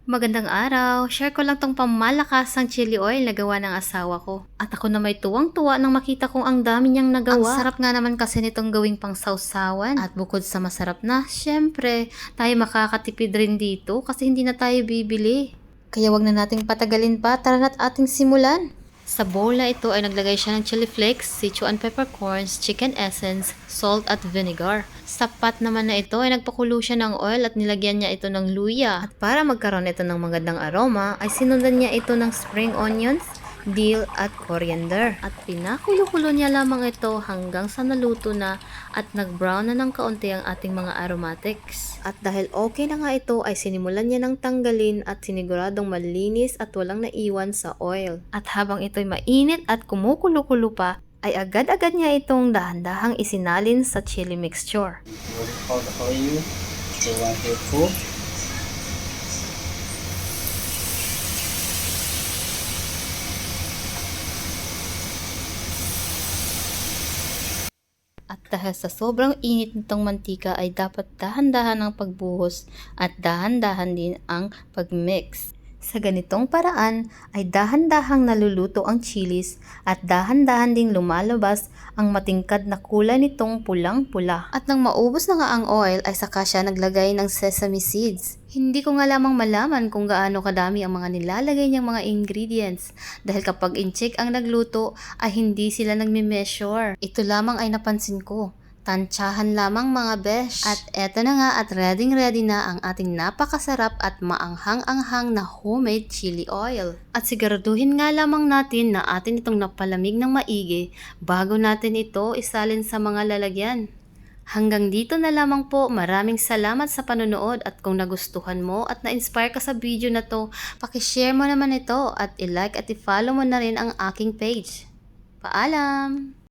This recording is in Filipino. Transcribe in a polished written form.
Magandang araw. Share ko lang tong pamalakasang chili oil na gawa ng asawa ko. At ako na may tuwang-tuwa nang makita kong ang dami niyang nagawa. Ang sarap nga naman kasi nitong gawing pang sawsawan. At bukod sa masarap na, syempre, tayo makakatipid rin dito kasi hindi na tayo bibili. Kaya wag na nating patagalin pa, tara na't ating simulan. Sa bowl na ito ay naglagay siya ng chili flakes, Sichuan peppercorns, chicken essence, salt at vinegar. Sa pot naman na ito ay nagpakulo siya ng oil at nilagyan niya ito ng luya. At para magkaroon ito ng magandang aroma ay sinundan niya ito ng spring onions, dill at coriander. At pinakulo-kulo niya lamang ito hanggang sa naluto na at nag-brown na ng kaunti ang ating mga aromatics. At dahil okay na nga ito ay sinimulan niya ng tanggalin at siniguradong malinis at walang naiwan sa oil. At habang ito'y mainit at kumukulo-kulo pa, ay agad-agad niya itong dahan-dahang isinalin sa chili mixture. At dahil sa sobrang init nitong mantika ay dapat dahan-dahan ang pagbuhos at dahan-dahan din ang pagmix. Sa ganitong paraan ay dahan-dahang naluluto ang chilis at dahan-dahan ding lumalabas ang matingkad na kulay nitong pulang-pula. At nang maubos na nga ang oil ay saka siya naglagay ng sesame seeds. Hindi ko nga lamang malaman kung gaano kadami ang mga nilalagay niyang mga ingredients dahil kapag in-check ang nagluto ay hindi sila nagme-measure. Ito lamang ay napansin ko. Tansyahan lamang mga besh. At eto na nga at ready na ang ating napakasarap at maanghang-anghang na homemade chili oil. At siguraduhin nga lamang natin na atin itong napalamig ng maigi bago natin ito isalin sa mga lalagyan. Hanggang dito na lamang po. Maraming salamat sa panonood at kung nagustuhan mo at na-inspire ka sa video na to, pakishare mo naman ito at i-like at i-follow mo na rin ang aking page. Paalam!